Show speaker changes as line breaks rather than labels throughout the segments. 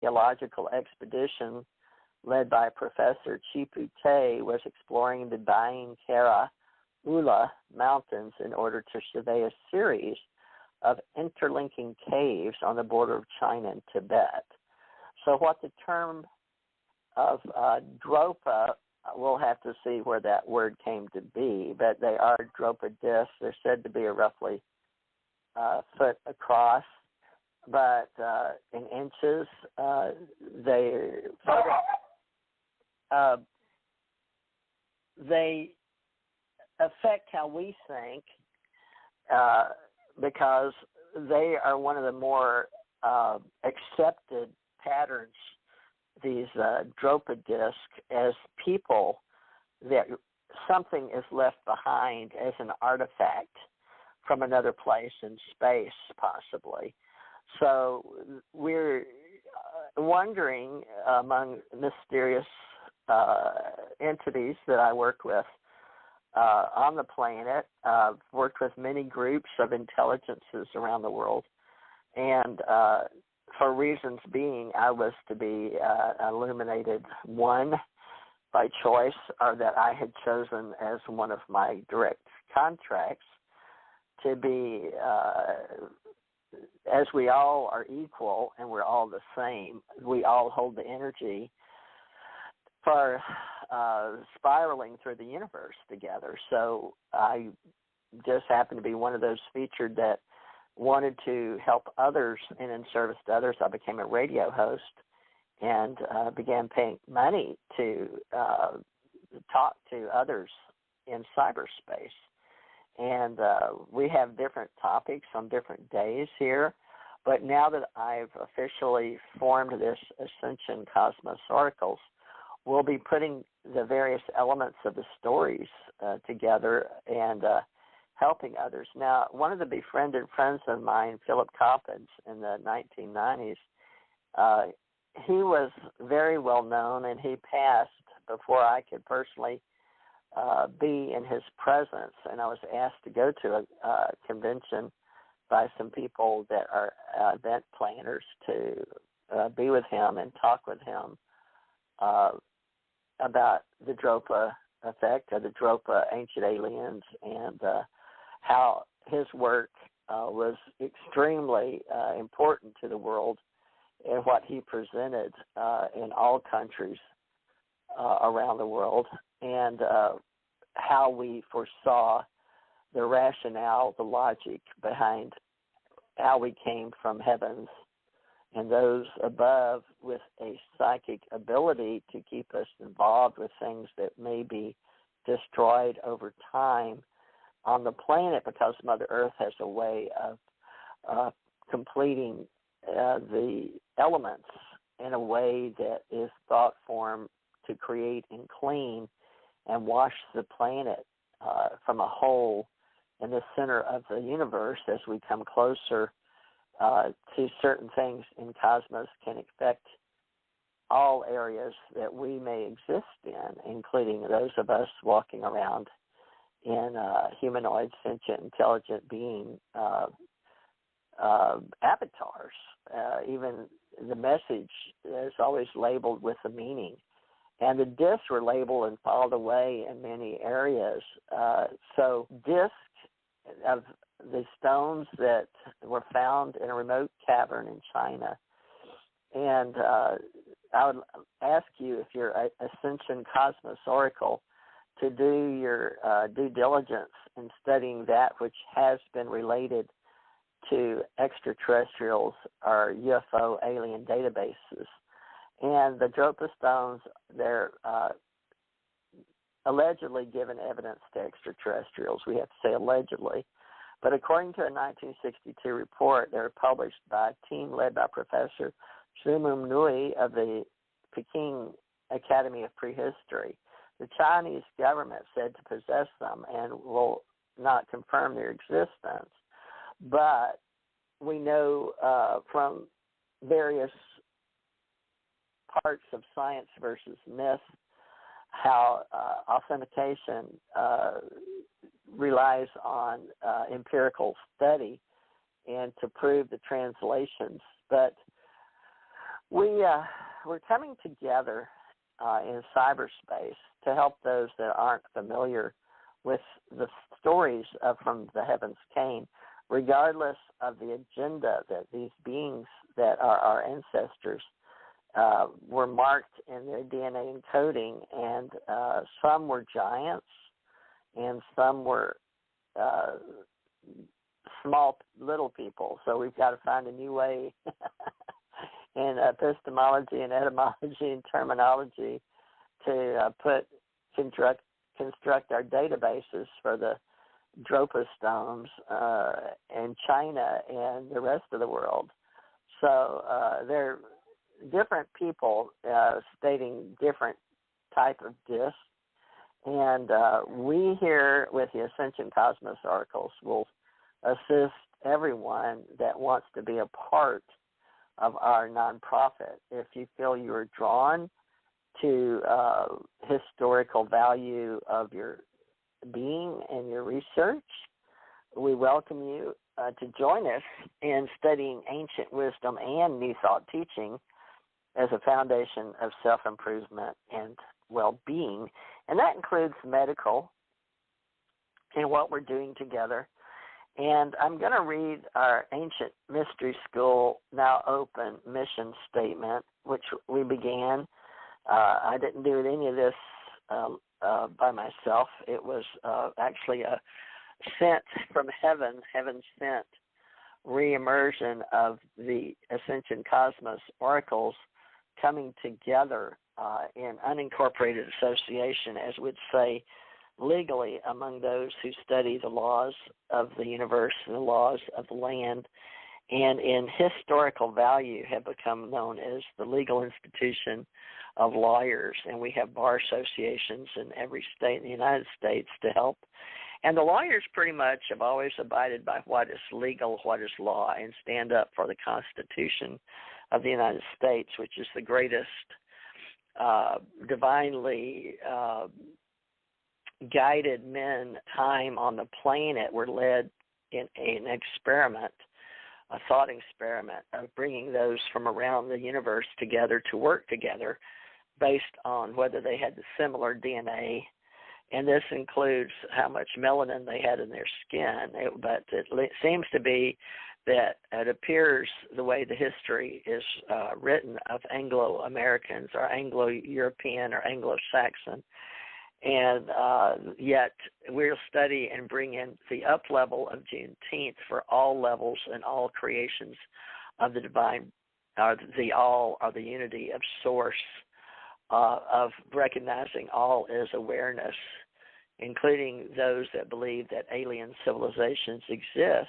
geological expedition led by Professor Chipu Te was exploring the Bain Kara Ula mountains in order to survey a series of interlinking caves on the border of China and Tibet. So what the term of Dropa, we'll have to see where that word came to be, but they are Dropa discs. They're said to be a roughly foot across, but in inches. They affect how we think because they are one of the more accepted patterns, these Dropa discs, as people, that something is left behind as an artifact from another place in space, possibly. So we're wondering, among mysterious entities that I work with on the planet, I've worked with many groups of intelligences around the world, and for reasons being, I was to be illuminated one by choice, or that I had chosen as one of my direct contracts to be, as we all are equal and we're all the same, we all hold the energy for spiraling through the universe together. So I just happened to be one of those featured that wanted to help others, and in service to others, I became a radio host and began paying money to talk to others in cyberspace. And we have different topics on different days here. But now that I've officially formed this Ascension Cosmos Oracles, we'll be putting the various elements of the stories together and helping others. Now, one of the befriended friends of mine, Philip Coppens, in the 1990s, he was very well known, and he passed before I could personally be in his presence. And I was asked to go to a convention by some people that are event planners to be with him and talk with him about the Dropa effect, or the Dropa ancient aliens, and how his work was extremely important to the world, and what he presented in all countries around the world, and how we foresaw the rationale, the logic behind how we came from heavens and those above with a psychic ability to keep us involved with things that may be destroyed over time on the planet, because Mother Earth has a way of completing the elements in a way that is thought form to create and clean and wash the planet from a hole in the center of the universe. As we come closer to certain things in cosmos, can affect all areas that we may exist in, including those of us walking around in humanoid, sentient, intelligent being avatars. Even the message is always labeled with a meaning. And the discs were labeled and filed away in many areas. So discs of the stones that were found in a remote cavern in China. And I would ask you, if you're an Ascension Cosmos Oracle, to do your due diligence in studying that which has been related to extraterrestrials or UFO alien databases. And the Dropa stones, they're allegedly given evidence to extraterrestrials. We have to say allegedly. But according to a 1962 report, they were published by a team led by Professor Zhumum Nui of the Peking Academy of Prehistory. The Chinese government said to possess them and will not confirm their existence. But we know from various parts of science versus myth how authentication relies on empirical study and to prove the translations. But We're coming together in cyberspace to help those that aren't familiar with the stories of From the Heavens Came, regardless of the agenda that these beings that are our ancestors were marked in their DNA encoding, and some were giants and some were small little people. So we've got to find a new way in epistemology and etymology and terminology to construct our databases for the Dropa stones in China and the rest of the world. So there are different people stating different type of discs, and we here with the Ascension Cosmos Oracles will assist everyone that wants to be a part of our nonprofit. If you feel you are drawn to historical value of your being and your research, we welcome you to join us in studying ancient wisdom and New Thought teaching as a foundation of self-improvement and well-being. And that includes medical and what we're doing together. And I'm going to read our Ancient Mystery School Now Open mission statement, which we began. I didn't do any of this by myself. It was actually a sent from heaven sent re-immersion of the Ascension Cosmos Oracles coming together in unincorporated association, as would say legally, among those who study the laws of the universe and the laws of the land, and in historical value have become known as the legal institution of lawyers. And we have bar associations in every state in the United States to help. And the lawyers pretty much have always abided by what is legal, what is law, and stand up for the Constitution of the United States, which is the greatest divinely guided men time on the planet. Were led in an experiment, a thought experiment of bringing those from around the universe together to work together based on whether they had the similar DNA. And this includes how much melanin they had in their skin. But it seems to be that it appears the way the history is written of Anglo-Americans or Anglo-European or Anglo-Saxon. And yet we'll study and bring in the up level of Juneteenth for all levels and all creations of the divine, or the all, or the unity of source, of recognizing all as awareness, including those that believe that alien civilizations exist,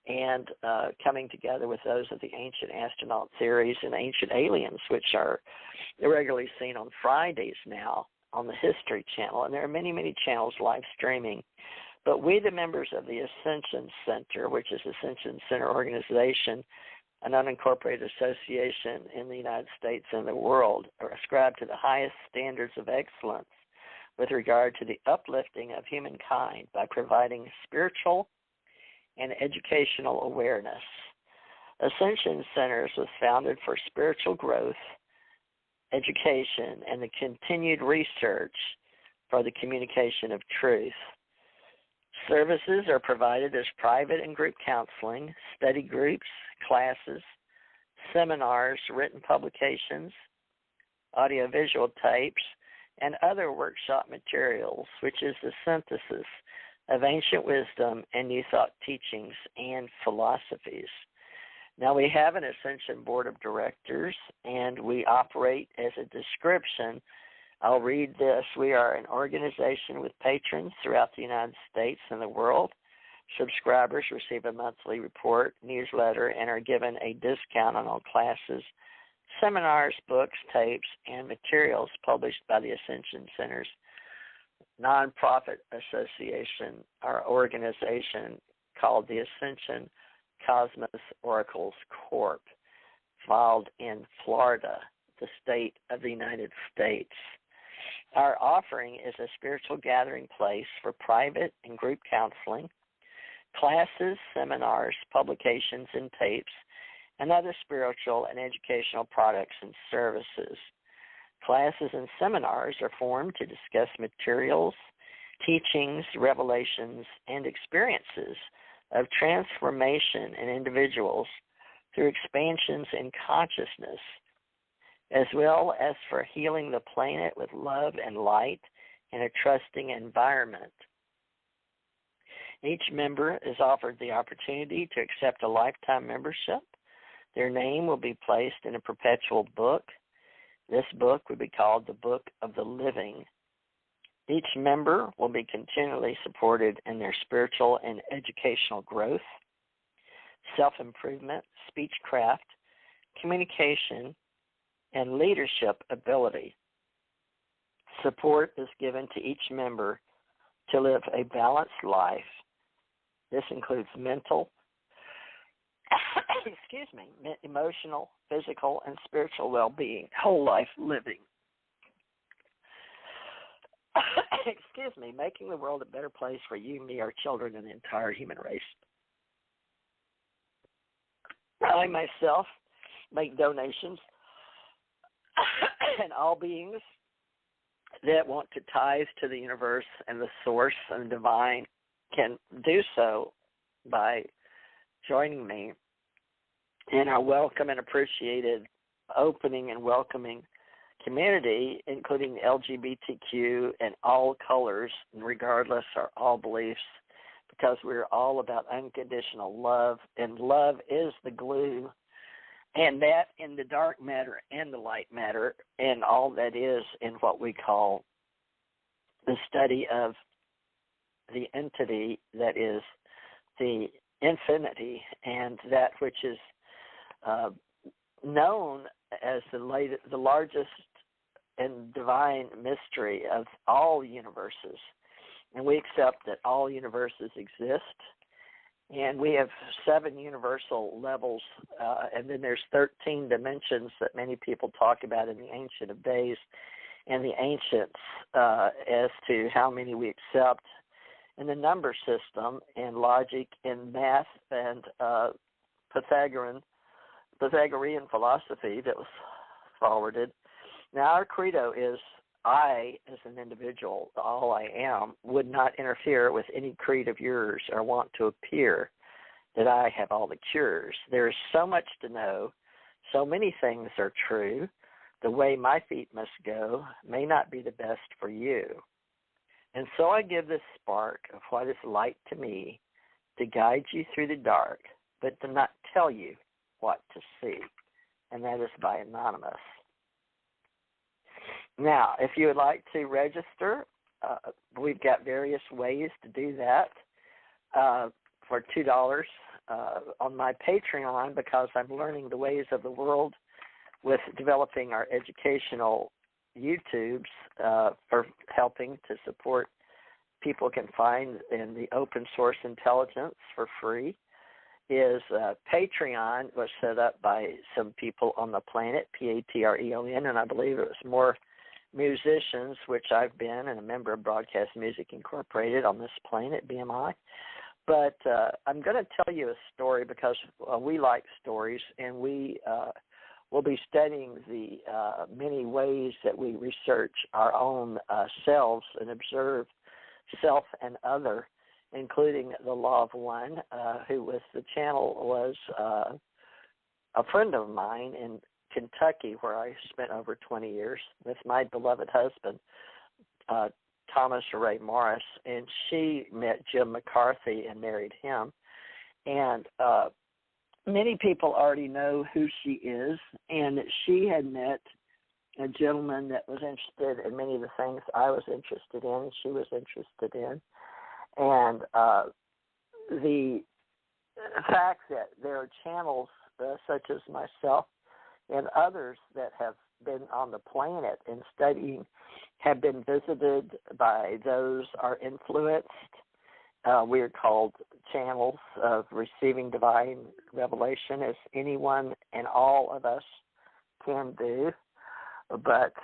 and coming together with those of the ancient astronaut theories and ancient aliens, which are regularly seen on Fridays now on the History Channel. And there are many, many channels live streaming. But we, the members of the Ascension Center, which is Ascension Center Organization, an unincorporated association in the United States and the world, are ascribed to the highest standards of excellence with regard to the uplifting of humankind by providing spiritual and educational awareness. Ascension Centers was founded for spiritual growth, education, and the continued research for the communication of truth. Services are provided as private and group counseling, study groups, classes, seminars, written publications, audiovisual tapes, and other workshop materials, which is the synthesis of ancient wisdom and New Thought teachings and philosophies. Now, we have an Ascension Board of Directors, and we operate as a description. I'll read this. We are an organization with patrons throughout the United States and the world. Subscribers receive a monthly report, newsletter, and are given a discount on all classes, seminars, books, tapes, and materials published by the Ascension Center's nonprofit association, our organization called the Ascension Cosmos Oracles Corp., filed in Florida, the state of the United States. Our offering is a spiritual gathering place for private and group counseling, classes, seminars, publications, and tapes, and other spiritual and educational products and services. Classes and seminars are formed to discuss materials, teachings, revelations, and experiences of transformation in individuals through expansions in consciousness, as well as for healing the planet with love and light in a trusting environment. Each member is offered the opportunity to accept a lifetime membership. Their name will be placed in a perpetual book. This book would be called the Book of the Living. Each member will be continually supported in their spiritual and educational growth, self-improvement, speechcraft, communication, and leadership ability. Support is given to each member to live a balanced life. This includes mental, emotional, physical, and spiritual well-being, whole life living. Making the world a better place for you, me, our children, and the entire human race. I myself make donations, and all beings that want to tithe to the universe and the source and the divine can do so by joining me in our welcome and appreciated, opening and welcoming community, including LGBTQ and all colors, and regardless of all beliefs, because we're all about unconditional love, and love is the glue, and that in the dark matter and the light matter, and all that is in what we call the study of the entity that is the infinity, and that which is known as the largest and divine mystery of all universes. And we accept that all universes exist. And we have 7 universal levels, and then there's 13 dimensions that many people talk about in the Ancient of Days and the ancients as to how many we accept. And the number system and logic and math and Pythagorean philosophy that was forwarded. Now, our credo is, I, as an individual, all I am, would not interfere with any creed of yours or want to appear that I have all the cures. There is so much to know. So many things are true. The way my feet must go may not be the best for you. And so I give this spark of what is light to me to guide you through the dark, but to not tell you what to see. And that is by Anonymous. Now, if you would like to register, we've got various ways to do that for $2 on my Patreon, because I'm learning the ways of the world with developing our educational YouTubes for helping to support people can find in the open source intelligence for free. Is Patreon was set up by some people on the planet, Patreon, and I believe it was more musicians, which I've been, and a member of Broadcast Music Incorporated on this planet, BMI. But I'm going to tell you a story because we like stories, and we will be studying the many ways that we research our own selves and observe self and other, including the Law of One, who was the channel was a friend of mine in Kentucky, where I spent over 20 years with my beloved husband, Thomas Ray Morris, and she met Jim McCarthy and married him. And many people already know who she is, and she had met a gentleman that was interested in many of the things I was interested in, and she was interested in. And the fact that there are channels such as myself and others that have been on the planet and studying have been visited by those are influenced. We are called channels of receiving divine revelation, as anyone and all of us can do. But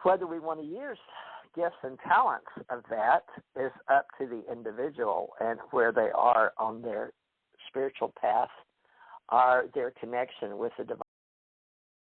whether we want to use gifts and talents of that is up to the individual and where they are on their spiritual path are their connection with the divine.